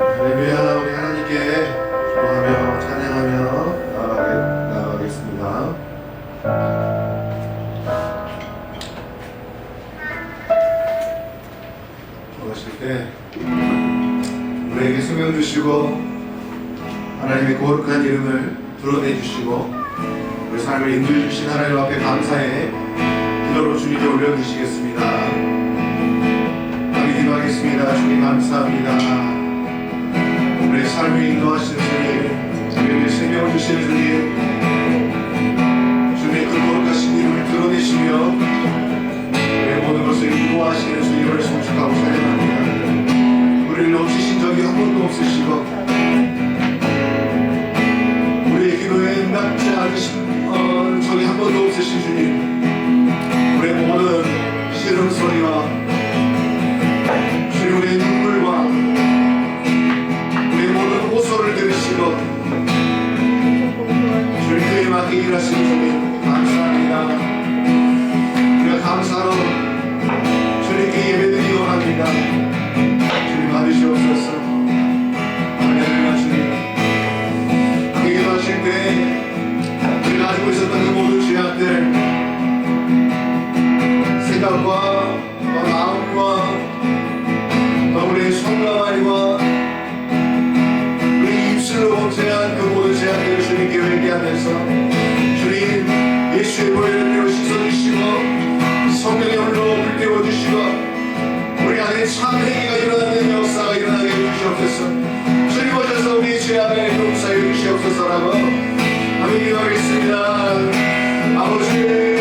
할렐루야. 우리 하나님께 기도하며 찬양하며 나아가겠습니다. 기도하실 때 우리에게 생명 주시고 하나님의 거룩한 이름을 드러내 주시고 우리 삶을 인도해 주신 하나님 앞에 감사의 기도로 주님께 올려드리시겠습니다. 함께 기도하겠습니다. 주님 감사합니다. 우리의 삶을 인도하시는 주님, 우리에게 생명을 주시는 주님, 주님의 그 거룩하신 이름을 드러내시며 우리의 모든 것을 인도하시는 주님을 송축하고 찬양합니다. 우리를 놓치신 적이 한 번도 없으시고 우리의 기도에 응답지 않으신 적이 한 번도 없으신 주님, 우리의 모든 시름소리와 주님 우리의 눈물과 호소를 들으시고 주님 그에 맞게 일하시는 주님 감사합니다. 우리가 감사로 주님께 예배드리기 원합니다. 주님 받으시옵소서. 할렐루야. 주님 함께 기도하실 때 우리가 가지고 있었던 그 모든 죄악들 생각과 마음과 우리의 손가락과 입술로 범죄한 그 모든 죄악들을 주님께 회개하면서 주님 예수의 보혈로 씻어주시고 성령의 홀로 불태워주시고 우리 안에 참 회개가 일어나는 역사가 일어나게 해주시옵소서. 주님 오셔서 우리 죄악을 용서해 주시옵소서라고 함께 기도하겠습니다. 아버지 주님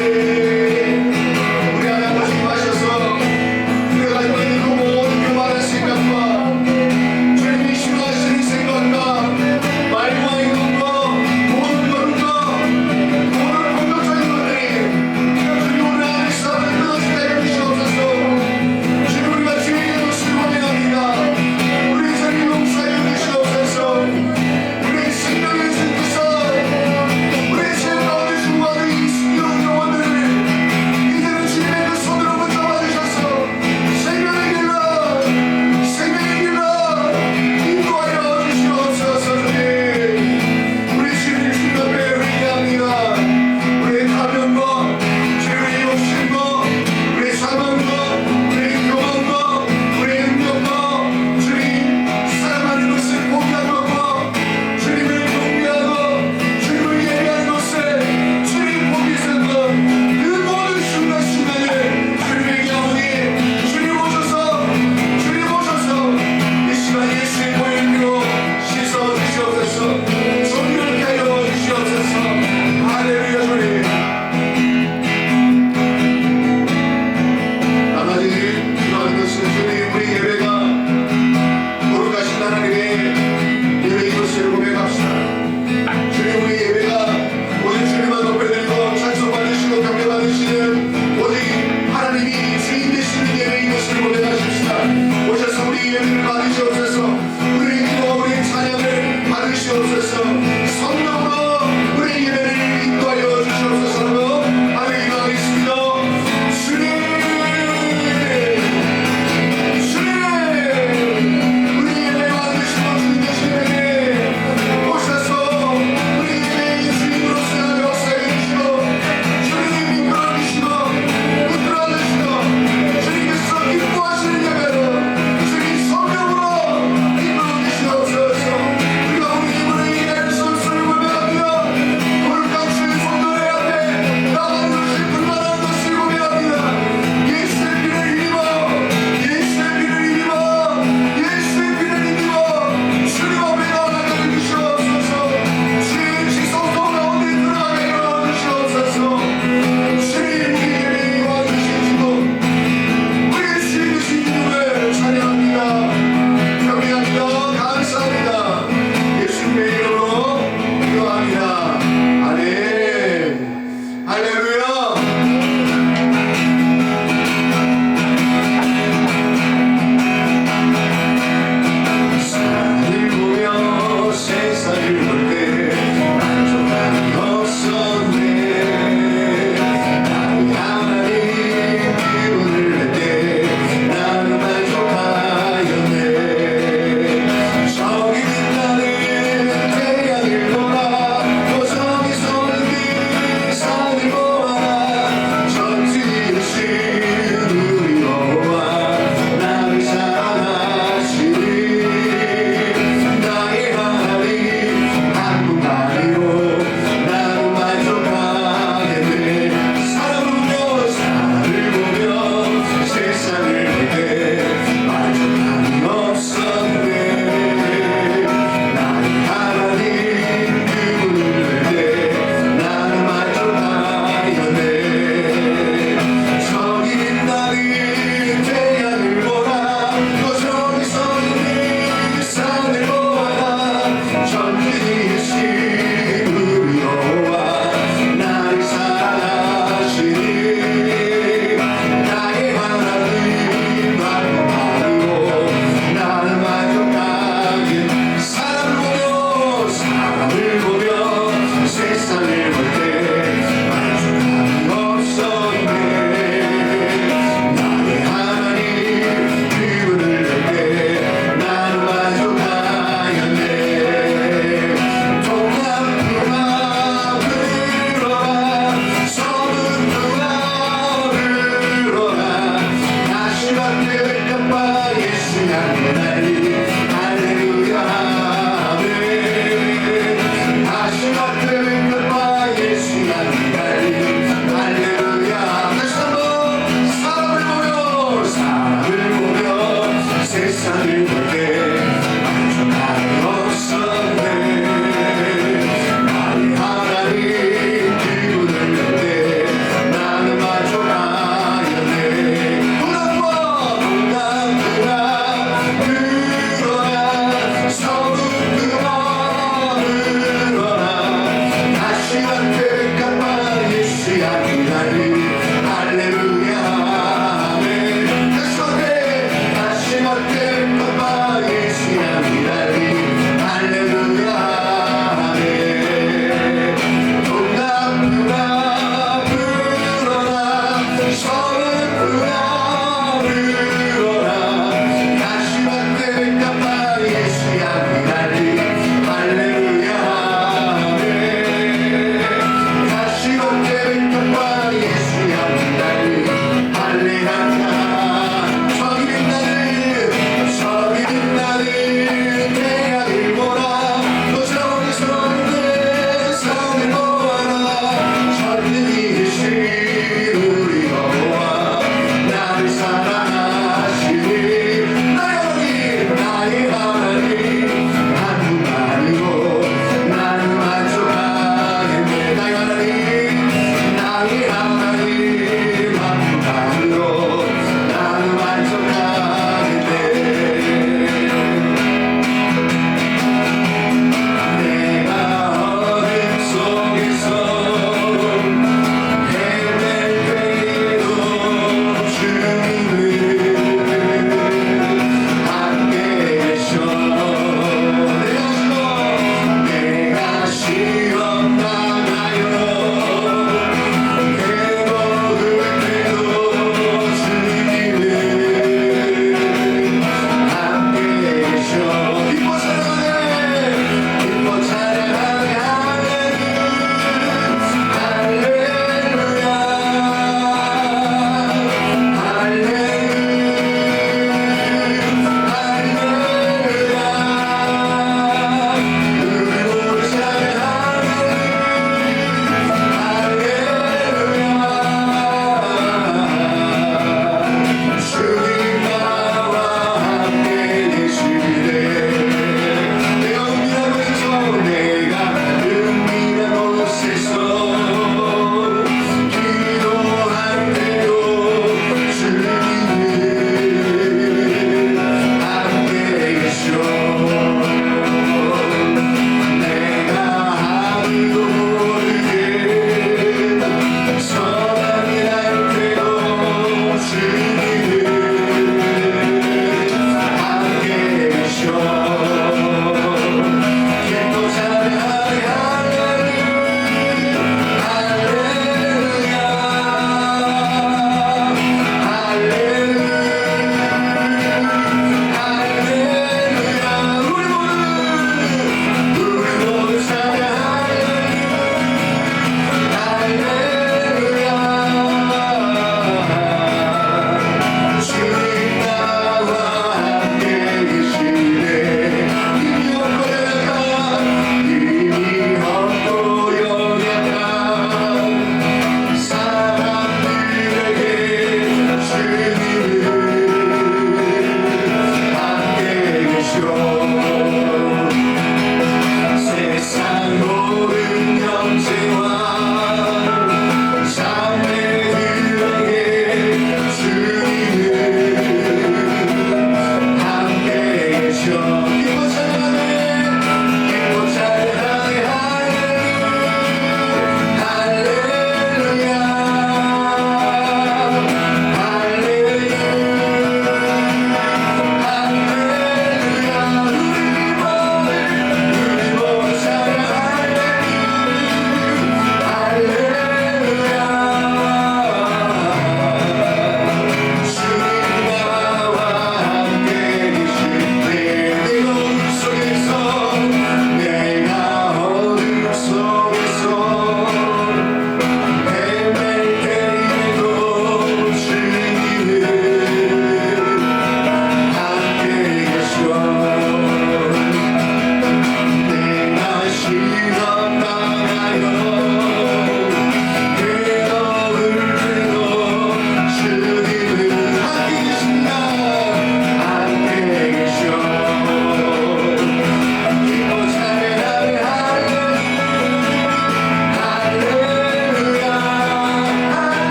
우리 여호와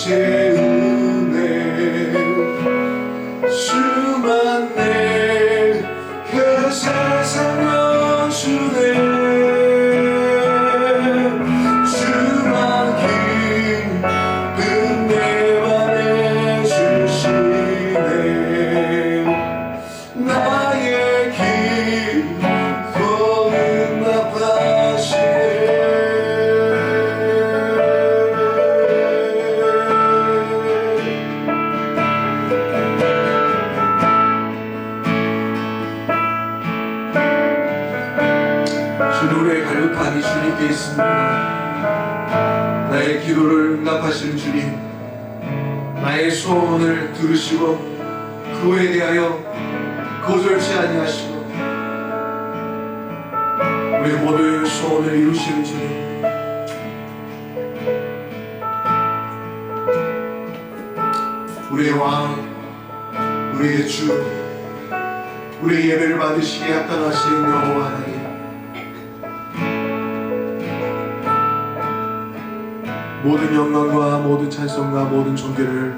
제 은혜 주만 내게 세상 주네 주만 깊은 내 맘에 주시네 나의 기도 응답하시네 주님의 갈급함이 주님께 있습니다. 나의 기도를 응답하시는 주님, 나의 소원을 들으시고 그에 대하여 거절치 아니하시고 우리 모두의 소원을 이루시는 주님, 우리의 왕, 우리의 주, 우리의 예배를 받으시기에 합당하신 여호와 하나님, 모든 영광과 모든 찬송과 모든 존귀를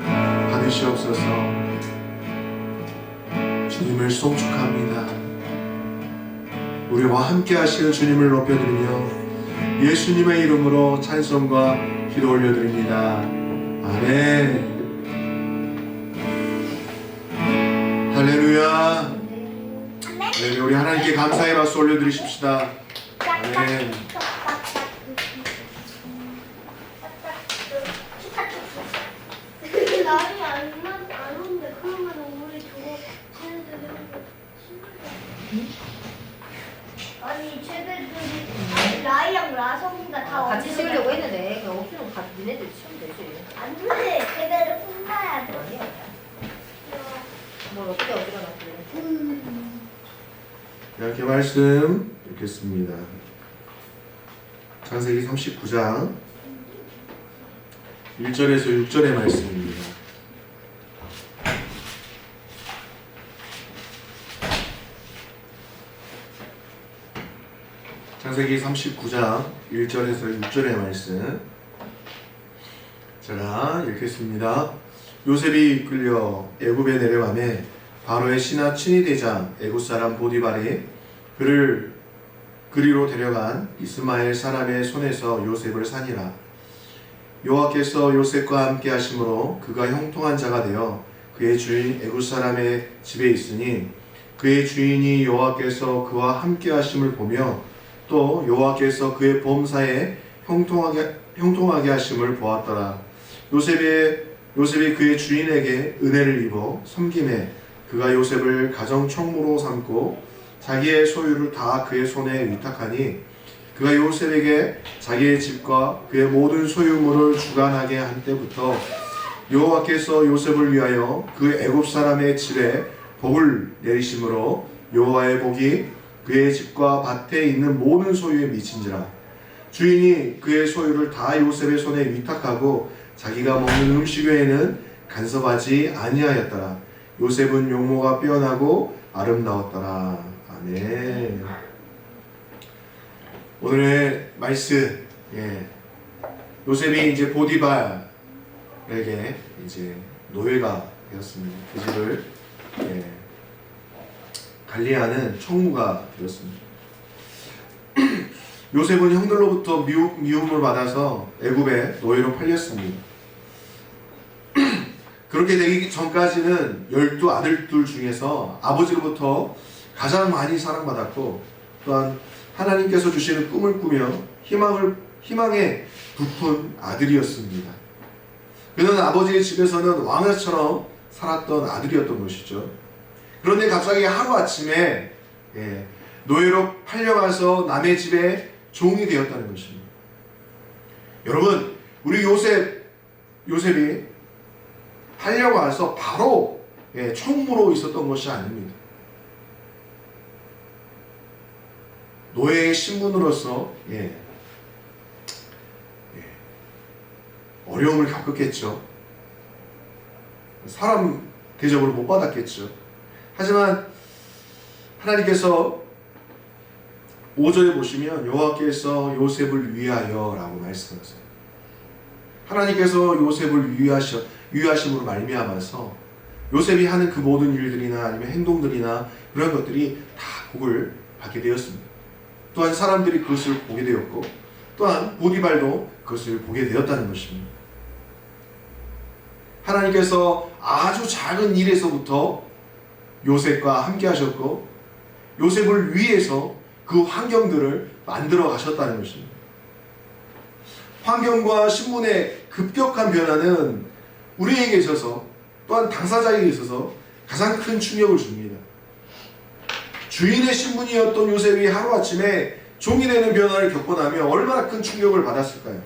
받으시옵소서. 주님을 송축합니다. 우리와 함께 하시는 주님을 높여드리며 예수님의 이름으로 찬송과 기도 올려드립니다. 아멘. 할렐루야. 네, 우리 하나님께 감사의 박수 올려드리십시다. 아멘. 날이 안 오는데 그러면 우리 저거 아니 쟤네들이 라이랑 라성이가 다 같이 어디서 치우려고 했는데 그냥 없으면 같이 니네들 치우면 되지. 안 돼. 쟤네를 혼나야 돼. 아니야. 뭘 어떻게 어디가 놨길래. 이렇게 말씀 읽겠습니다. 창세기 39장 1절에서 6절의 말씀입니다. 창세기 39장 1절에서 6절의 말씀 제가 읽겠습니다. 요셉이 이끌려 애굽에 내려가매 바로의 신하 친위 대장 애굽 사람 보디발이 그를 그리로 데려간 이스마엘 사람의 손에서 요셉을 산이라. 여호와께서 요셉과 함께 하심으로 그가 형통한 자가 되어 그의 주인 애굽 사람의 집에 있으니 그의 주인이 여호와께서 그와 함께 하심을 보며 또 여호와께서 그의 범사에 형통하게 하심을 보았더라. 요셉이 그의 주인에게 은혜를 입어 섬김에 그가 요셉을 가정 총무로 삼고 자기의 소유를 다 그의 손에 위탁하니 그가 요셉에게 자기의 집과 그의 모든 소유물을 주관하게 한 때부터 여호와께서 요셉을 위하여 그 애굽 사람의 집에 복을 내리심으로 여호와의 복이 그의 집과 밭에 있는 모든 소유에 미친지라. 주인이 그의 소유를 다 요셉의 손에 위탁하고 자기가 먹는 음식 외에는 간섭하지 아니하였더라. 요셉은 용모가 빼어나고 아름다웠더라. 아멘. 오늘의 말씀, 요셉이 이제 보디발에게 이제 노예가 되었습니다. 그 집을 관리하는 총무가 되었습니다. 요셉은 형들로부터 미움을 받아서 애굽에 노예로 팔렸습니다. 그렇게 되기 전까지는 12 아들들 중에서 아버지로부터 가장 많이 사랑받았고 또한 하나님께서 주시는 꿈을 꾸며 희망에 부푼 아들이었습니다. 그는 아버지의 집에서는 왕처럼 살았던 아들이었던 것이죠. 그런데 갑자기 하루아침에 노예로 팔려가서 남의 집에 종이 되었다는 것입니다. 여러분, 우리 요셉이 팔려가서 바로 총무로 있었던 것이 아닙니다. 노예의 신분으로서 어려움을 겪었겠죠. 사람 대접을 못 받았겠죠. 하지만 하나님께서 5절에 보시면 여호와께서 요셉을 위하여 라고 말씀하세요. 하나님께서 요셉을 유의하심으로 말미암아서 요셉이 하는 그 모든 일들이나 아니면 행동들이나 그런 것들이 다 복을 받게 되었습니다. 또한 사람들이 그것을 보게 되었고 또한 보디발도 그것을 보게 되었다는 것입니다. 하나님께서 아주 작은 일에서부터 요셉과 함께 하셨고 요셉을 위해서 그 환경들을 만들어 가셨다는 것입니다. 환경과 신분의 급격한 변화는 우리에게 있어서 또한 당사자에게 있어서 가장 큰 충격을 줍니다. 주인의 신분이었던 요셉이 하루아침에 종이 되는 변화를 겪고 나면 얼마나 큰 충격을 받았을까요?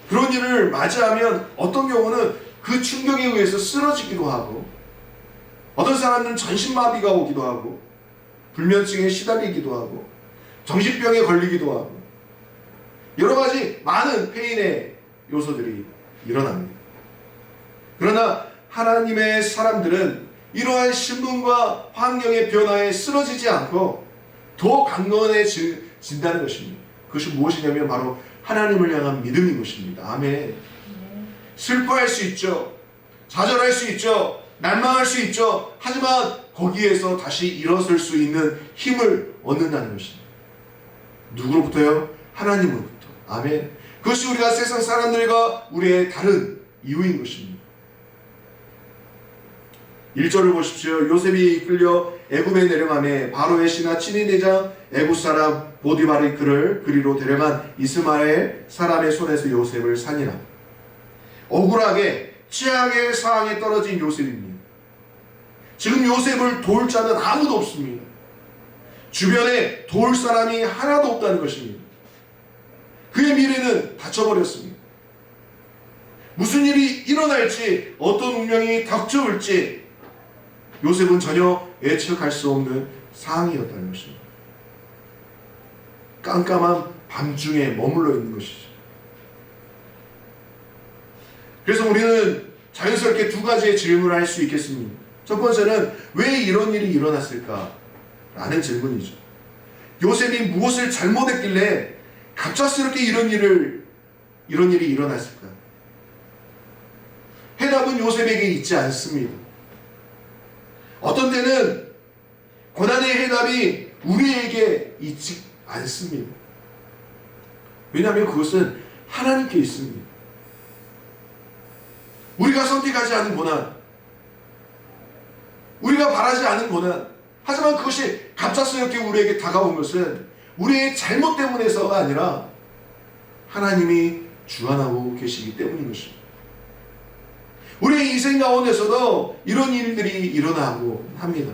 그런 일을 맞이하면 어떤 경우는 그 충격에 의해서 쓰러지기도 하고 어떤 사람들은 전신마비가 오기도 하고 불면증에 시달리기도 하고 정신병에 걸리기도 하고 여러 가지 많은 페인의 요소들이 일어납니다. 그러나 하나님의 사람들은 이러한 신분과 환경의 변화에 쓰러지지 않고 더 강건해진다는 것입니다. 그것이 무엇이냐면 바로 하나님을 향한 믿음인 것입니다. 아멘. 슬퍼할 수 있죠. 좌절할 수 있죠. 날망할 수 있죠. 하지만 거기에서 다시 일어설 수 있는 힘을 얻는다는 것입니다. 누구로부터요? 하나님으로부터. 아멘. 그것이 우리가 세상 사람들과 우리의 다른 이유인 것입니다. 1절을 보십시오. 요셉이 이끌려 애굽에 내려가매 바로의 신하 친위대장 애굽 사람 보디발이 그를 그리로 데려간 이스마엘 사람의 손에서 요셉을 산이라. 억울하게 최악의 상황에 떨어진 요셉입니다. 지금 요셉을 도울 자는 아무도 없습니다. 주변에 도울 사람이 하나도 없다는 것입니다. 그의 미래는 닫혀버렸습니다. 무슨 일이 일어날지 어떤 운명이 닥쳐올지 요셉은 전혀 예측할 수 없는 상황이었다는 것입니다. 깜깜한 밤중에 머물러 있는 것이죠. 그래서 우리는 자연스럽게 두 가지의 질문을 할 수 있겠습니다. 첫 번째는 왜 이런 일이 일어났을까? 라는 질문이죠. 요셉이 무엇을 잘못했길래 갑작스럽게 이런 일이 일어났을까? 해답은 요셉에게 있지 않습니다. 어떤 때는 고난의 해답이 우리에게 있지 않습니다. 왜냐하면 그것은 하나님께 있습니다. 우리가 선택하지 않은 고난, 우리가 바라지 않은 고난, 하지만 그것이 갑작스럽게 우리에게 다가온 것은 우리의 잘못 때문에서가 아니라 하나님이 주관하고 계시기 때문인 것입니다. 우리의 인생 가운데서도 이런 일들이 일어나고 합니다.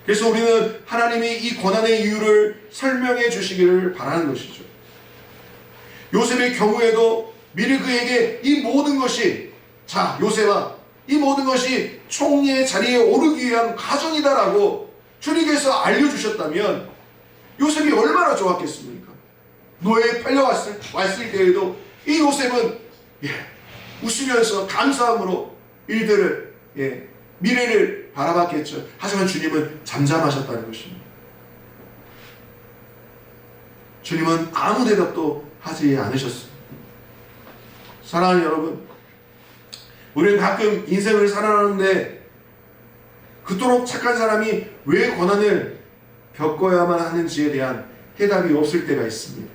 그래서 우리는 하나님이 이 고난의 이유를 설명해 주시기를 바라는 것이죠. 요셉의 경우에도 미리 그에게 이 모든 것이, 자 요셉아, 이 모든 것이 총리의 자리에 오르기 위한 과정이다라고 주님께서 알려주셨다면 요셉이 얼마나 좋았겠습니까? 노예에 팔려왔을 때에도 이 요셉은 웃으면서 감사함으로 일들을 미래를 바라봤겠죠. 하지만 주님은 잠잠하셨다는 것입니다. 주님은 아무 대답도 하지 않으셨습니다. 사랑하는 여러분, 우리는 가끔 인생을 살아가는데 그토록 착한 사람이 왜 고난을 겪어야만 하는지에 대한 해답이 없을 때가 있습니다.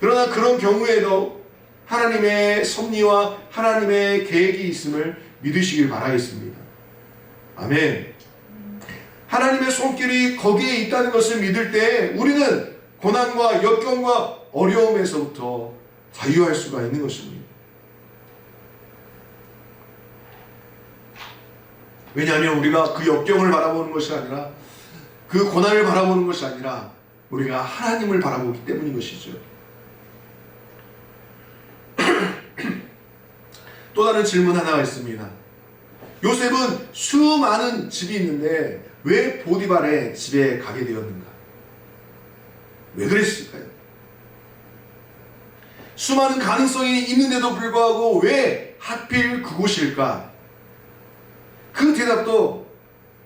그러나 그런 경우에도 하나님의 섭리와 하나님의 계획이 있음을 믿으시길 바라겠습니다. 아멘. 하나님의 손길이 거기에 있다는 것을 믿을 때 우리는 고난과 역경과 어려움에서부터 자유할 수가 있는 것입니다. 왜냐하면 우리가 그 역경을 바라보는 것이 아니라 그 고난을 바라보는 것이 아니라 우리가 하나님을 바라보기 때문인 것이죠. 또 다른 질문 하나가 있습니다. 요셉은 수많은 집이 있는데 왜 보디발의 집에 가게 되었는가? 왜 그랬을까요? 수많은 가능성이 있는데도 불구하고 왜 하필 그곳일까? 그 대답도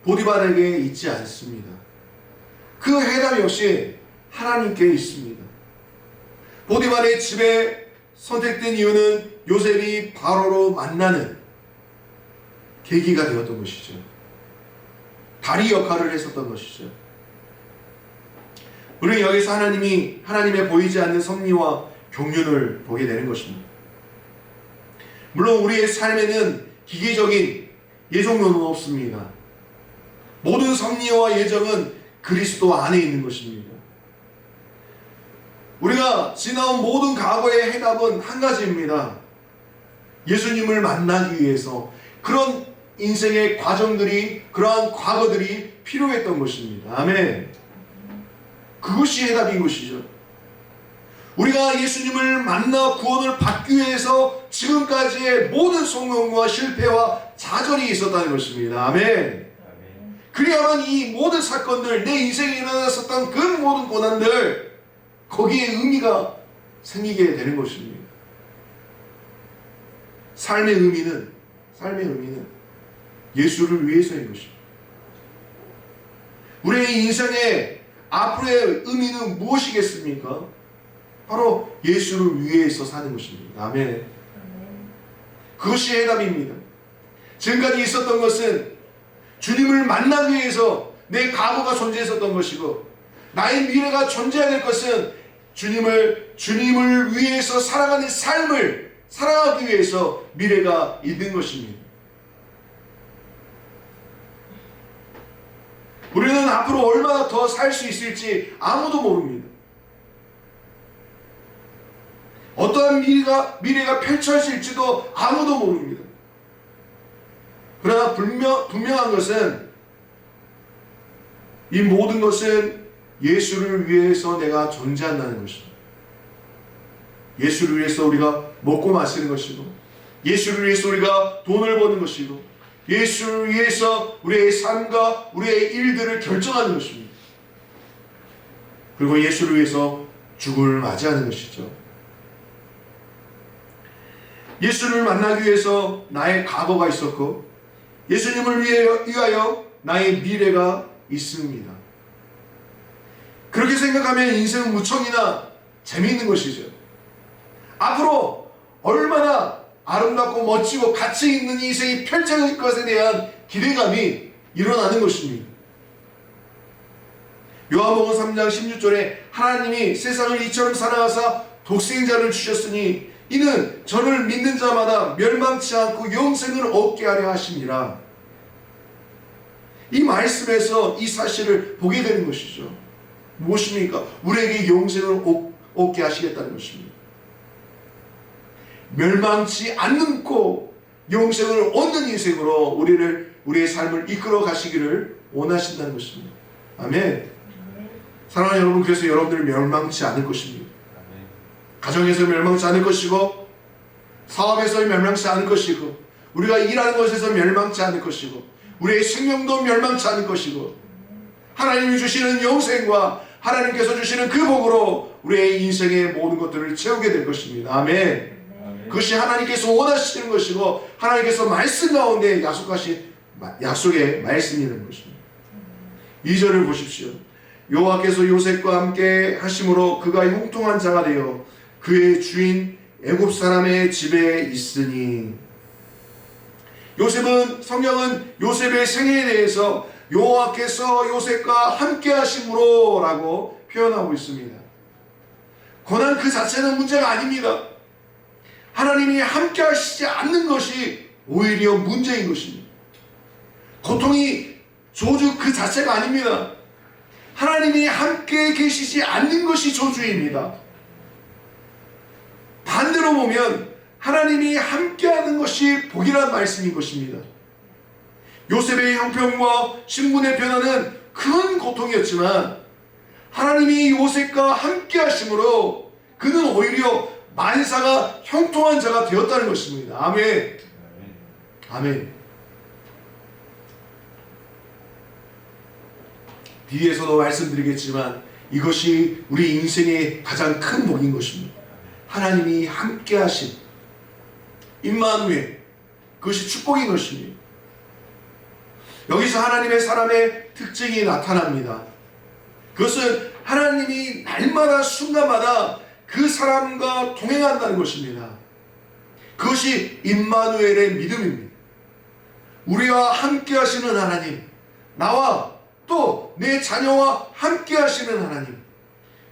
보디발에게 있지 않습니다. 그 해답 역시 하나님께 있습니다. 보디발의 집에 선택된 이유는 요셉이 바로로 만나는 계기가 되었던 것이죠. 다리 역할을 했었던 것이죠. 우리는 여기서 하나님의 보이지 않는 섭리와 경륜을 보게 되는 것입니다. 물론 우리의 삶에는 기계적인 예정론은 없습니다. 모든 섭리와 예정은 그리스도 안에 있는 것입니다. 우리가 지나온 모든 과거의 해답은 한 가지입니다. 예수님을 만나기 위해서 그런 인생의 과정들이, 그러한 과거들이 필요했던 것입니다. 아멘. 그것이 해답인 것이죠. 우리가 예수님을 만나 구원을 받기 위해서 지금까지의 모든 성공과 실패와 좌절이 있었다는 것입니다. 아멘. 그래야만 이 모든 사건들, 내 인생에 일어났었던 그 모든 고난들, 거기에 의미가 생기게 되는 것입니다. 삶의 의미는 예수를 위해서인 것입니다. 우리의 인생의 앞으로의 의미는 무엇이겠습니까? 바로 예수를 위해서 사는 것입니다. 아멘. 그것이 해답입니다. 지금까지 있었던 것은 주님을 만나기 위해서 내 과거가 존재했었던 것이고, 나의 미래가 존재해야 될 것은 주님을 위해서 살아가는 삶을 살아가기 위해서 미래가 있는 것입니다. 우리는 앞으로 얼마나 더 살 수 있을지 아무도 모릅니다. 어떠한 미래가 펼쳐질지도 아무도 모릅니다. 그러나 분명한 것은, 이 모든 것은 예수를 위해서 내가 존재한다는 것입니다. 예수를 위해서 우리가 먹고 마시는 것이고, 예수를 위해서 우리가 돈을 버는 것이고, 예수를 위해서 우리의 삶과 우리의 일들을 결정하는 것입니다. 그리고 예수를 위해서 죽음을 맞이하는 것이죠. 예수를 만나기 위해서 나의 과거가 있었고, 예수님을 위하여 나의 미래가 있습니다. 그렇게 생각하면 인생은 무척이나 재미있는 것이죠. 앞으로 얼마나 아름답고 멋지고 가치 있는 인생이 펼쳐질 것에 대한 기대감이 일어나는 것입니다. 요한복음 3장 16절에 하나님이 세상을 이처럼 사랑하사 독생자를 주셨으니 이는 저를 믿는 자마다 멸망치 않고 영생을 얻게 하려 하심이라. 이 말씀에서 이 사실을 보게 되는 것이죠. 무엇입니까? 우리에게 영생을 얻게 하시겠다는 것입니다. 멸망치 않고 영생을 얻는 인생으로 우리의 삶을 이끌어 가시기를 원하신다는 것입니다. 아멘. 사랑하는 여러분, 그래서 여러분들 멸망치 않을 것입니다. 가정에서 멸망치 않을 것이고, 사업에서 멸망치 않을 것이고, 우리가 일하는 것에서 멸망치 않을 것이고, 우리의 생명도 멸망치 않을 것이고, 하나님이 주시는 영생과 하나님께서 주시는 그 복으로 우리의 인생의 모든 것들을 채우게 될 것입니다. 아멘. 그것이 하나님께서 원하시는 것이고, 하나님께서 말씀 가운데 약속의 말씀이라는 것입니다. 2절을 보십시오. 여호와께서 요셉과 함께 하심으로 그가 형통한 자가 되어 그의 주인 애굽 사람의 집에 있으니. 성경은 요셉의 생애에 대해서 여호와께서 요셉과 함께 하심으로 라고 표현하고 있습니다. 고난 그 자체는 문제가 아닙니다. 하나님이 함께 하시지 않는 것이 오히려 문제인 것입니다. 고통이 저주 그 자체가 아닙니다. 하나님이 함께 계시지 않는 것이 저주입니다. 반대로 보면 하나님이 함께하는 것이 복이라는 말씀인 것입니다. 요셉의 형편과 신분의 변화는 큰 고통이었지만 하나님이 요셉과 함께 하심으로 그는 오히려 만사가 형통한 자가 되었다는 것입니다. 아멘. 아멘. 뒤에서도 말씀드리겠지만 이것이 우리 인생의 가장 큰 복인 것입니다. 하나님이 함께 하신 임마누엘, 그것이 축복인 것입니다. 여기서 하나님의 사람의 특징이 나타납니다. 그것은 하나님이 날마다 순간마다 그 사람과 동행한다는 것입니다. 그것이 임마누엘의 믿음입니다. 우리와 함께 하시는 하나님, 나와 또 내 자녀와 함께 하시는 하나님,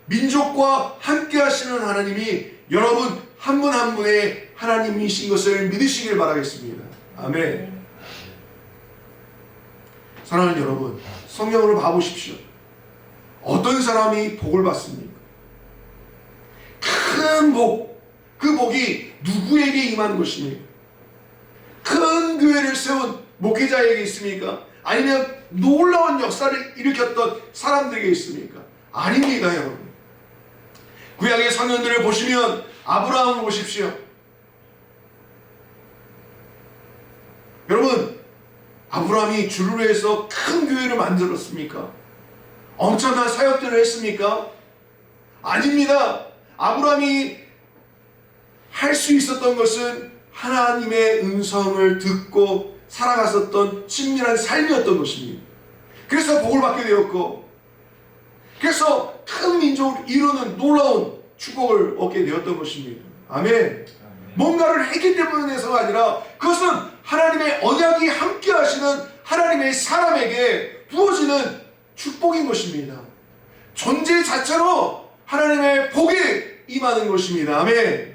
민족과 함께 하시는 하나님이 여러분 한 분 한 분의 하나님이신 것을 믿으시길 바라겠습니다. 아멘. 사랑하는 여러분, 성경을 봐보십시오. 어떤 사람이 복을 받습니까? 큰 복, 그 복이 누구에게 임하는 것입니까? 큰 교회를 세운 목회자에게 있습니까? 아니면 놀라운 역사를 일으켰던 사람들에게 있습니까? 아닙니다, 여러분. 구약의 선언들을 보시면 아브라함을 보십시오. 여러분, 아브라함이 주를 위해서 큰 교회를 만들었습니까? 엄청난 사역들을 했습니까? 아닙니다. 아브라함이 할 수 있었던 것은 하나님의 음성을 듣고 살아갔었던 친밀한 삶이었던 것입니다. 그래서 복을 받게 되었고, 그래서 큰 민족을 이루는 놀라운 축복을 얻게 되었던 것입니다. 아멘. 뭔가를 했기 때문에서가 아니라 그것은 하나님의 언약이 함께 하시는 하나님의 사람에게 부어지는 축복인 것입니다. 존재 자체로 하나님의 복이 임하는 것입니다. 아멘.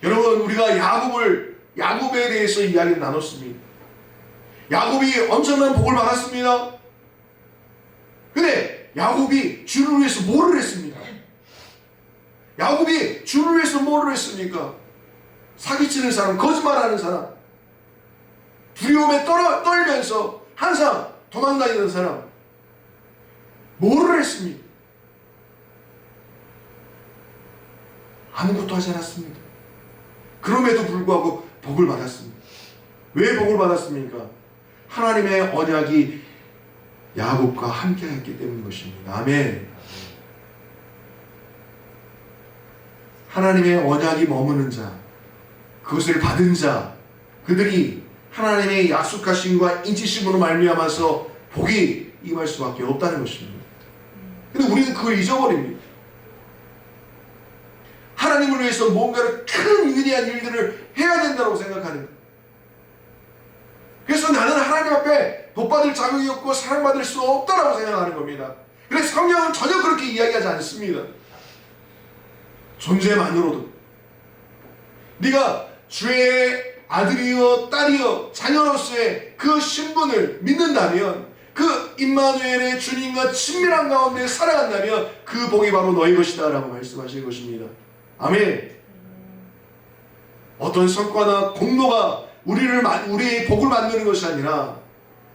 여러분, 우리가 야곱에 대해서 이야기를 나눴습니다. 야곱이 엄청난 복을 받았습니다. 근데 야곱이 주를 위해서 뭐를 했습니까? 야곱이 주를 위해서 뭐를 했습니까? 사기치는 사람, 거짓말하는 사람, 두려움에 떨면서 항상 도망다니는 사람, 뭐를 했습니까? 아무것도 하지 않았습니다. 그럼에도 불구하고 복을 받았습니다. 왜 복을 받았습니까? 하나님의 언약이 야곱과 함께 했기 때문인 것입니다. 아멘. 하나님의 언약이 머무는 자, 그것을 받은 자, 그들이 하나님의 약속하심과 인치심으로 말미암아서 복이 임할 수밖에 없다는 것입니다. 근데 우리는 그걸 잊어버립니다. 하나님을 위해서 뭔가를 큰 위대한 일들을 해야 된다고 생각하는 거예요. 그래서 나는 하나님 앞에 복받을 자격이 없고 사랑받을 수 없다라고 생각하는 겁니다. 그래서 성경은 전혀 그렇게 이야기하지 않습니다. 존재만으로도 네가 주의 아들이여 딸이여 자녀로서의 그 신분을 믿는다면, 그 임마누엘의 주님과 친밀한 가운데 살아간다면 그 복이 바로 너희 것이다 라고 말씀하시는 것입니다. 아멘. 어떤 성과나 공로가 우리의 복을 만드는 것이 아니라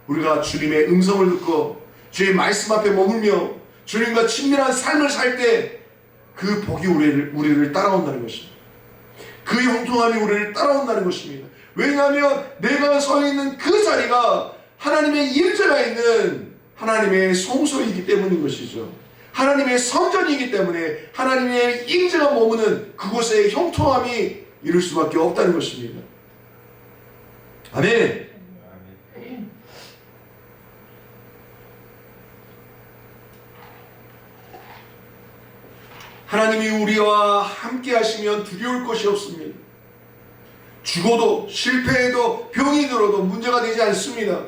우리가 주님의 음성을 듣고 주의 말씀 앞에 머물며 주님과 친밀한 삶을 살 때 그 복이 우리를 따라온다는 것입니다. 그 형통함이 우리를 따라온다는 것입니다. 왜냐하면 내가 서 있는 그 자리가 하나님의 임재가 있는 하나님의 성소이기 때문인 것이죠. 하나님의 성전이기 때문에 하나님의 임재가 머무는 그곳에 형통함이 이룰 수밖에 없다는 것입니다. 아멘. 하나님이 우리와 함께 하시면 두려울 것이 없습니다. 죽어도 실패해도 병이 들어도 문제가 되지 않습니다.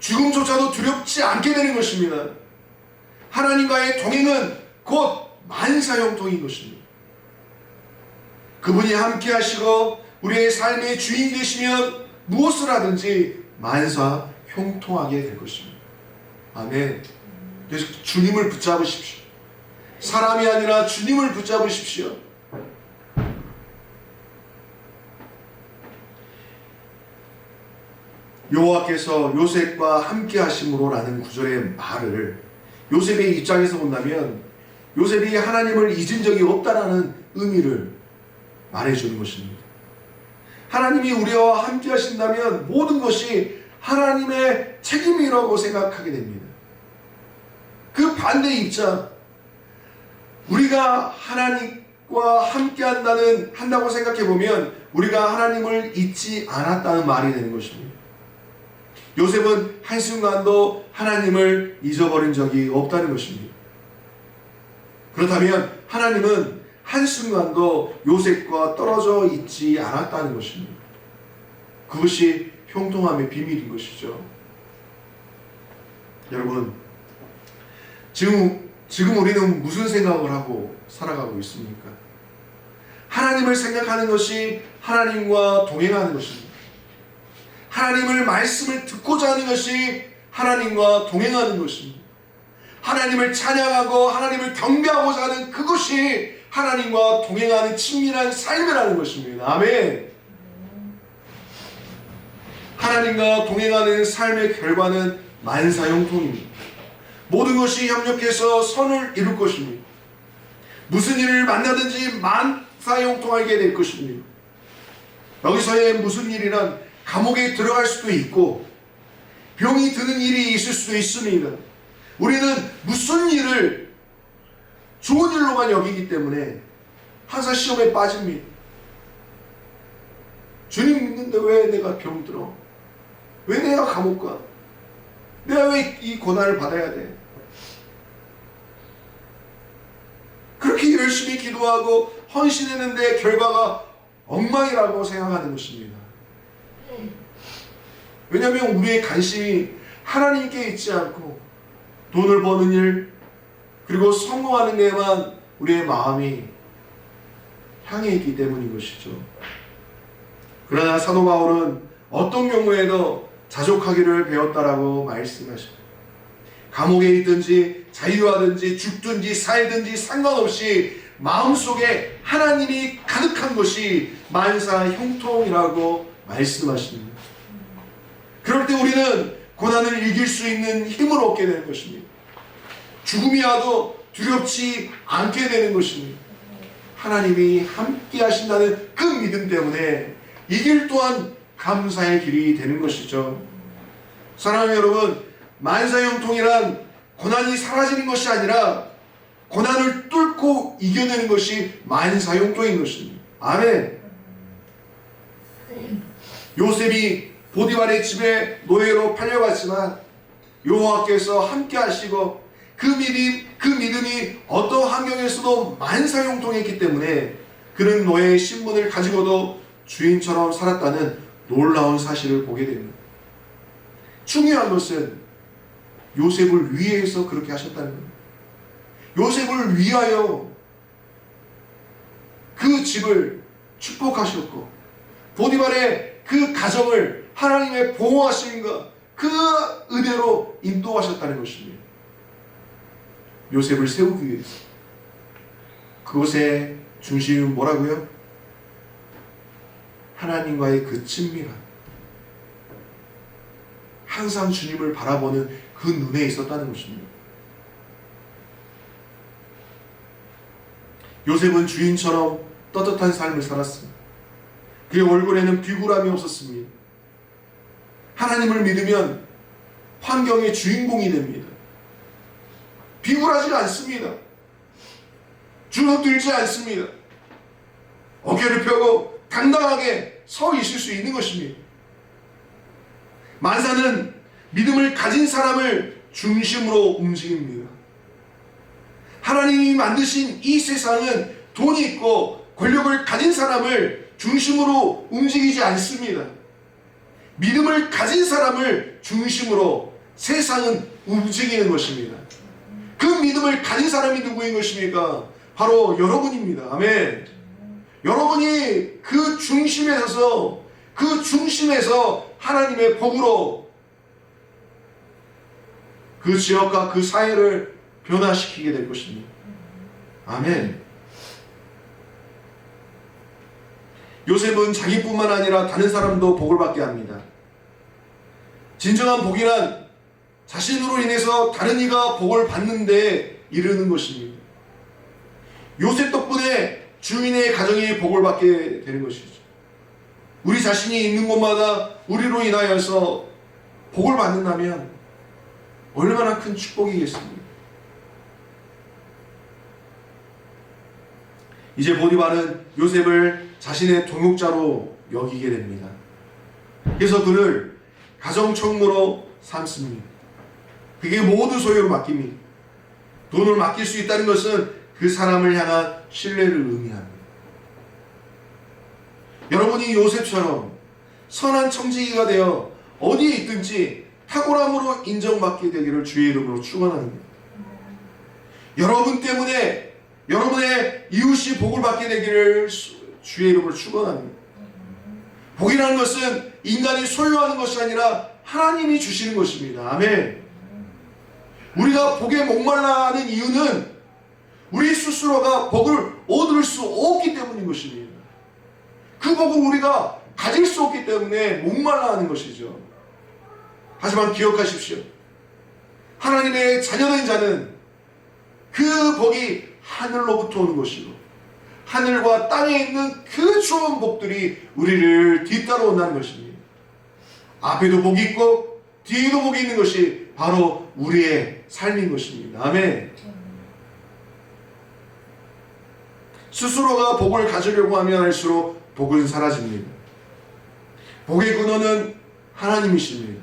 죽음조차도 두렵지 않게 되는 것입니다. 하나님과의 동행은 곧 만사형통인 것입니다. 그분이 함께 하시고 우리의 삶의 주인이 되시면 무엇을 하든지 만사형통하게 될 것입니다. 아멘. 그래서 주님을 붙잡으십시오. 사람이 아니라 주님을 붙잡으십시오. 여호와께서 요셉과 함께 하심으로 라는 구절의 말을 요셉의 입장에서 본다면 요셉이 하나님을 잊은 적이 없다라는 의미를 말해주는 것입니다. 하나님이 우리와 함께 하신다면 모든 것이 하나님의 책임이라고 생각하게 됩니다. 그 반대의 입장, 우리가 하나님과 함께 한다고 생각해 보면 우리가 하나님을 잊지 않았다는 말이 되는 것입니다. 요셉은 한순간도 하나님을 잊어버린 적이 없다는 것입니다. 그렇다면 하나님은 한순간도 요셉과 떨어져 있지 않았다는 것입니다. 그것이 형통함의 비밀인 것이죠. 여러분, 지금 우리는 무슨 생각을 하고 살아가고 있습니까? 하나님을 생각하는 것이 하나님과 동행하는 것입니다. 하나님을 말씀을 듣고자 하는 것이 하나님과 동행하는 것입니다. 하나님을 찬양하고 하나님을 경배하고자 하는 그것이 하나님과 동행하는 친밀한 삶이라는 것입니다. 아멘. 하나님과 동행하는 삶의 결과는 만사형통입니다. 모든 것이 협력해서 선을 이룰 것입니다. 무슨 일을 만나든지 만사형통하게 될 것입니다. 여기서의 무슨 일이란 감옥에 들어갈 수도 있고 병이 드는 일이 있을 수도 있습니다. 우리는 무슨 일을 좋은 일로만 여기기 때문에 항상 시험에 빠집니다. 주님 믿는데 왜 내가 병들어? 왜 내가 감옥 가? 내가 왜 이 고난을 받아야 돼? 그렇게 열심히 기도하고 헌신했는데 결과가 엉망이라고 생각하는 것입니다. 왜냐하면 우리의 관심이 하나님께 있지 않고 돈을 버는 일 그리고 성공하는 데만 우리의 마음이 향해 있기 때문인 것이죠. 그러나 사도 바울은 어떤 경우에도 자족하기를 배웠다라고 말씀하십니다. 감옥에 있든지 자유하든지 죽든지 살든지 상관없이 마음속에 하나님이 가득한 것이 만사형통이라고 말씀하십니다. 그럴 때 우리는 고난을 이길 수 있는 힘을 얻게 되는 것입니다. 죽음이 와도 두렵지 않게 되는 것입니다. 하나님이 함께 하신다는 그 믿음 때문에 이 길 또한 감사의 길이 되는 것이죠. 사랑하는 여러분, 만사형통이란 고난이 사라지는 것이 아니라 고난을 뚫고 이겨내는 것이 만사형통인 것입니다. 아멘. 요셉이 보디발의 집에 노예로 팔려갔지만 여호와께서 함께 하시고 그 믿음이 어떤 환경에서도 만사형통했기 때문에 그는 노예의 신분을 가지고도 주인처럼 살았다는 놀라운 사실을 보게 됩니다. 중요한 것은 요셉을 위해서 그렇게 하셨다는 겁니다. 요셉을 위하여 그 집을 축복하셨고 보디발의 그 가정을 하나님의 보호하심과 그 은혜로 인도하셨다는 것입니다. 요셉을 세우기 위해서. 그것의 중심은 뭐라고요? 하나님과의 그 친밀함, 항상 주님을 바라보는 그 눈에 있었다는 것입니다. 요셉은 주인처럼 떳떳한 삶을 살았습니다. 그의 얼굴에는 비굴함이 없었습니다. 하나님을 믿으면 환경의 주인공이 됩니다. 비굴하지 않습니다. 주눅들지 않습니다. 어깨를 펴고 당당하게 서 있을 수 있는 것입니다. 만사는 믿음을 가진 사람을 중심으로 움직입니다. 하나님이 만드신 이 세상은 돈이 있고 권력을 가진 사람을 중심으로 움직이지 않습니다. 믿음을 가진 사람을 중심으로 세상은 움직이는 것입니다. 그 믿음을 가진 사람이 누구인 것입니까? 바로 여러분입니다. 아멘. 여러분이 그 중심에 서서 하나님의 복으로 그 지역과 그 사회를 변화시키게 될 것입니다. 아멘. 요셉은 자기뿐만 아니라 다른 사람도 복을 받게 합니다. 진정한 복이란 자신으로 인해서 다른 이가 복을 받는데 이르는 것입니다. 요셉 덕분에 주인의 가정이 복을 받게 되는 것이죠. 우리 자신이 있는 곳마다 우리로 인하여서 복을 받는다면 얼마나 큰 축복이겠습니까? 이제 보디발은 요셉을 자신의 동역자로 여기게 됩니다. 그래서 그를 가정총무로 삼습니다. 그게 모든 소유를 맡깁니다. 돈을 맡길 수 있다는 것은 그 사람을 향한 신뢰를 의미합니다. 여러분이 요셉처럼 선한 청지기가 되어 어디에 있든지 탁월함으로 인정받게 되기를 주의 이름으로 축원합니다. 여러분 때문에 여러분의 이웃이 복을 받게 되기를 주의 이름으로 축원합니다. 복이라는 것은 인간이 소유하는 것이 아니라 하나님이 주시는 것입니다. 아멘. 우리가 복에 목말라 하는 이유는 우리 스스로가 복을 얻을 수 없기 때문인 것입니다. 그 복을 우리가 가질 수 없기 때문에 목말라 하는 것이죠. 하지만 기억하십시오. 하나님의 자녀된 자는 그 복이 하늘로부터 오는 것이고 하늘과 땅에 있는 그 좋은 복들이 우리를 뒤따라온다는 것입니다. 앞에도 복이 있고 뒤에도 복이 있는 것이 바로 우리의 삶인 것입니다. 아멘. 스스로가 복을 가지려고 하면 할수록 복은 사라집니다. 복의 근원은 하나님이십니다.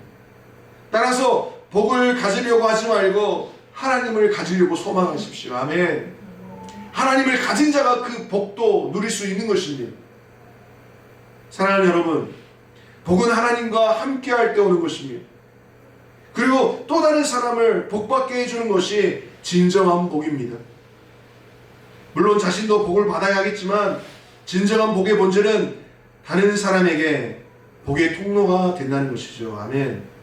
따라서 복을 가지려고 하지 말고 하나님을 가지려고 소망하십시오. 아멘. 하나님을 가진 자가 그 복도 누릴 수 있는 것입니다. 사랑하는 여러분, 복은 하나님과 함께 할 때 오는 것입니다. 그리고 또 다른 사람을 복받게 해주는 것이 진정한 복입니다. 물론 자신도 복을 받아야 하겠지만 진정한 복의 본질은 다른 사람에게 복의 통로가 된다는 것이죠. 아멘.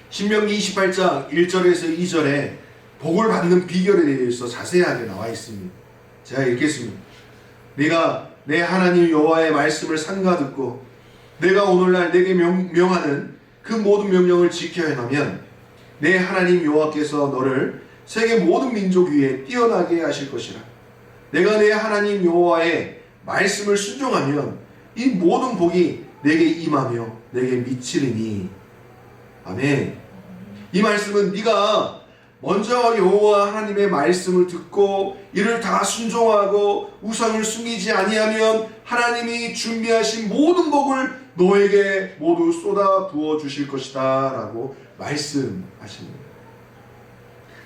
신명기 28장 1절에서 2절에 복을 받는 비결에 대해서 자세하게 나와 있습니다. 제가 읽겠습니다. 네가 내 하나님 여호와의 말씀을 삼가 듣고 내가 오늘날 내게 명하는 그 모든 명령을 지켜 행하면 내 하나님 여호와께서 너를 세계 모든 민족 위에 뛰어나게 하실 것이라. 내가 내 하나님 여호와의 말씀을 순종하면 이 모든 복이 내게 임하며 내게 미치리니. 아멘. 이 말씀은 네가 먼저 여호와 하나님의 말씀을 듣고 이를 다 순종하고 우상을 숨기지 아니하면 하나님이 준비하신 모든 복을 너에게 모두 쏟아 부어 주실 것이다 라고 말씀하십니다.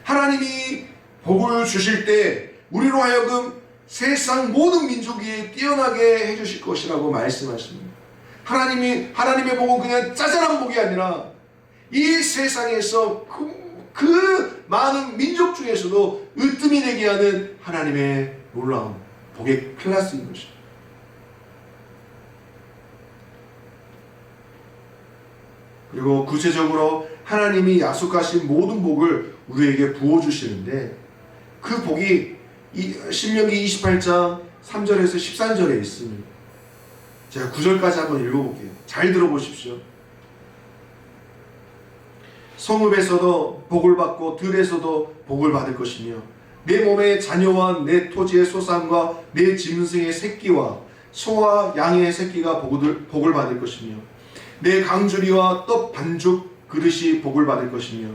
하나님이 복을 주실 때 우리로 하여금 세상 모든 민족 위에 뛰어나게 해주실 것이라고 말씀하십니다. 하나님의 복은 그냥 짜잘한 복이 아니라 이 세상에서 그 많은 민족 중에서도 으뜸이 되게 하는 하나님의 놀라운 복의 클래스인 것입니다. 그리고 구체적으로 하나님이 약속하신 모든 복을 우리에게 부어주시는데 그 복이 신명기 28장 3절에서 13절에 있습니다. 제가 9절까지 한번 읽어볼게요. 잘 들어보십시오. 성읍에서도 복을 받고 들에서도 복을 받을 것이며 내 몸의 자녀와 내 토지의 소산과 내 짐승의 새끼와 소와 양의 새끼가 복을 받을 것이며 내 강주리와 떡 반죽 그릇이 복을 받을 것이며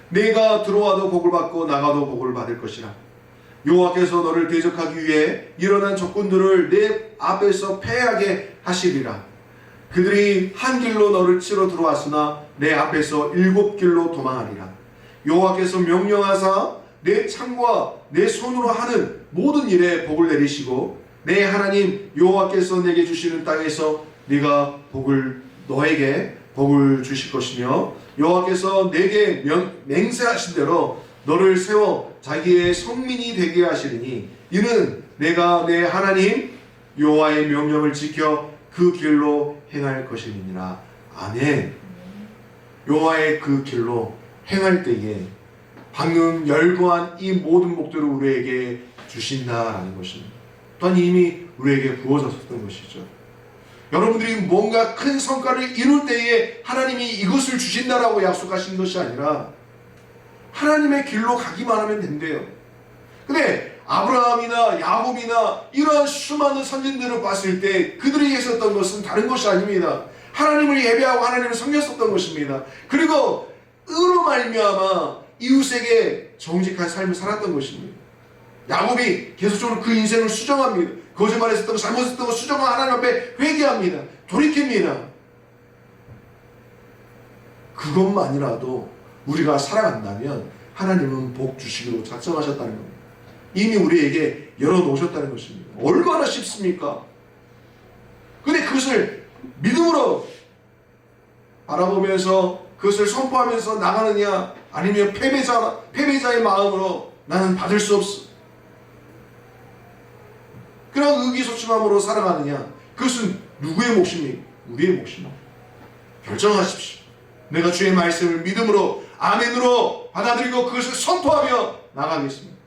내가 들어와도 복을 받고 나가도 복을 받을 것이라. 여호와께서 너를 대적하기 위해 일어난 적군들을 내 앞에서 패하게 하시리라. 그들이 한 길로 너를 치러 들어왔으나 내 앞에서 7길로 도망하리라. 여호와께서 명령하사 내 창과 내 손으로 하는 모든 일에 복을 내리시고 내 하나님 여호와께서 내게 주시는 땅에서 네가 너에게 복을 주실 것이며 여호와께서 내게 맹세하신 대로 너를 세워 자기의 성민이 되게 하시리니 이는 내가 내 하나님 여호와의 명령을 지켜 그 길로 행할 것임이니라. 아멘. 여호와의 그 길로 행할 때에 방금 열거한 이 모든 복들을 우리에게 주신다라는 것입니다. 또한 이미 우리에게 부어졌었던 것이죠. 여러분들이 뭔가 큰 성과를 이룰 때에 하나님이 이것을 주신다라고 약속하신 것이 아니라 하나님의 길로 가기만 하면 된대요. 근데 아브라함이나 야곱이나 이러한 수많은 선진들을 봤을 때 그들이 했었던 것은 다른 것이 아닙니다. 하나님을 예배하고 하나님을 섬겼었던 것입니다. 그리고 의로 말미암아 이웃에게 정직한 삶을 살았던 것입니다. 야곱이 계속적으로 그 인생을 수정합니다. 거짓말했었던 거, 잘못했던 거 수정하고 하나님 앞에 회개합니다. 돌이킵니다. 그것만이라도 우리가 살아간다면 하나님은 복 주시기로 작정하셨다는 겁니다. 이미 우리에게 열어놓으셨다는 것입니다. 얼마나 쉽습니까? 근데 그것을 믿음으로 바라보면서 그것을 선포하면서 나가느냐, 아니면 패배자의 마음으로 나는 받을 수 없어, 그런 의기소침함으로 살아가느냐, 그것은 누구의 몫입니까? 우리의 몫입니다. 결정하십시오. 내가 주의 말씀을 믿음으로, 아멘으로 받아들이고 그것을 선포하며 나가겠습니다.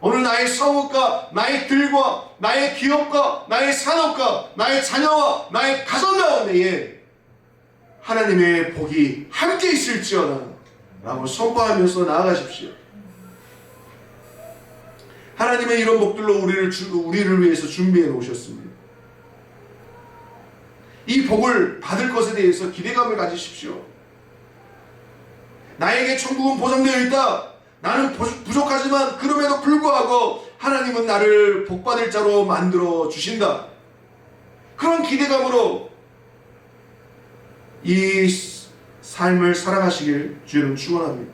오늘 나의 사업과 나의 들과 나의 기업과 나의 산업과 나의 자녀와 나의 가정 가운데에 하나님의 복이 함께 있을지어다 라고 선포하면서 나아가십시오. 하나님의 이런 복들로 우리를 위해서 준비해 놓으셨습니다. 이 복을 받을 것에 대해서 기대감을 가지십시오. 나에게 천국은 보장되어 있다. 나는 부족하지만 그럼에도 불구하고 하나님은 나를 복받을 자로 만들어 주신다. 그런 기대감으로 이 삶을 살아가시길 주님 축원합니다.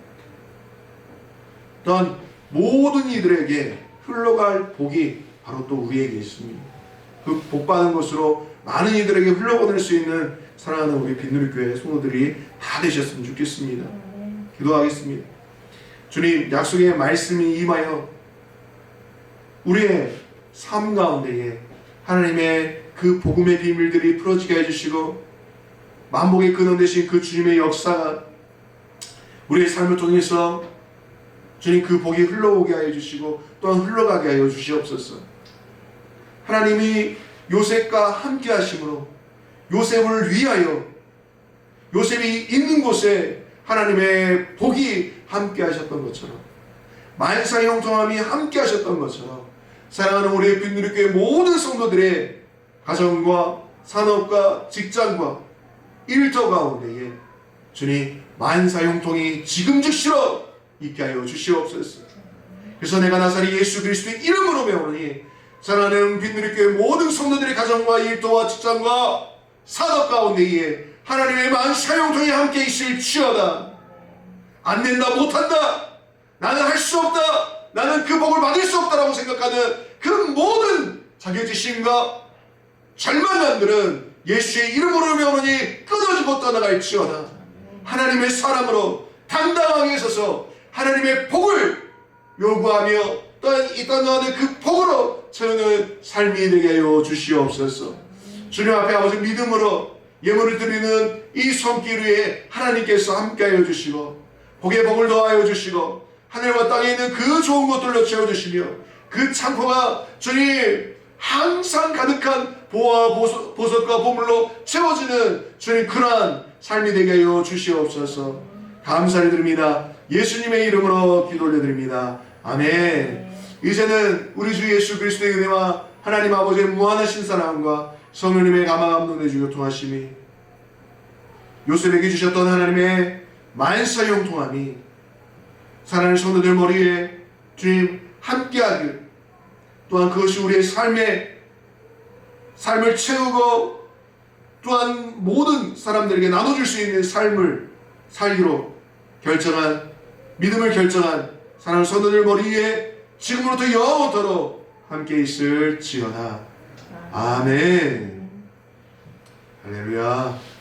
또한 모든 이들에게 흘러갈 복이 바로 또 우리에게 있습니다. 그 복받은 것으로 많은 이들에게 흘려보낼 수 있는 사랑하는 우리 빈누리교회 성도들이 다 되셨으면 좋겠습니다. 기도하겠습니다. 주님, 약속의 말씀이 임하여 우리의 삶 가운데에 하나님의 그 복음의 비밀들이 풀어지게 해주시고 만복의 근원 되신 그 주님의 역사가 우리의 삶을 통해서 주님 그 복이 흘러오게 하여 주시고 또한 흘러가게 하여 주시옵소서. 하나님이 요셉과 함께 하심으로 요셉을 위하여 요셉이 있는 곳에 하나님의 복이 함께 하셨던 것처럼, 만사 형통함이 함께 하셨던 것처럼 사랑하는 우리의 빈누리교회 모든 성도들의 가정과 산업과 직장과 일터 가운데에 주님 만사 형통이 지금 즉시로 있게 하여 주시옵소서. 그래서 내가 나사리 예수 그리스도의 이름으로 명하노니 사랑하는 빈누리교회 모든 성도들의 가정과 일터와 직장과 산업 가운데에 하나님의 만사 형통이 함께 있을지어다. 안 된다, 못한다, 나는 할 수 없다, 나는 그 복을 받을 수 없다라고 생각하는 그 모든 자격지심과 절망감들은 예수의 이름으로 명하노니 끊어지고 떠나갈지어다. 하나님의 사람으로 당당하게 서서 하나님의 복을 요구하며 또한 이 땅 가운데 그 복으로 채우는 삶이 되게 하여 주시옵소서. 주님 앞에 아버지 믿음으로 예물을 드리는 이 손길 위에 하나님께서 함께하여 주시고 복의 복을 더하여 주시고 하늘과 땅에 있는 그 좋은 것들로 채워주시며 그 창고가 주님 항상 가득한 보화 보석과 보물로 채워지는 주님 그러한 삶이 되게 하여 주시옵소서. 감사를 드립니다. 예수님의 이름으로 기도 올려드립니다. 아멘. 이제는 우리 주 예수 그리스도의 은혜와 하나님 아버지의 무한하신 사랑과 성령님의 감화감동의 주요 통하심이 요셉에게 주셨던 하나님의 만사 형통함이 사랑하는 성도들 머리에 주님 함께하길, 또한 그것이 우리의 삶을 채우고 또한 모든 사람들에게 나눠줄 수 있는 삶을 살기로 결정한, 믿음을 결정한 사랑하는 성도들 머리에 지금부터 영원토록 함께 있을지어다. 아멘. 할렐루야.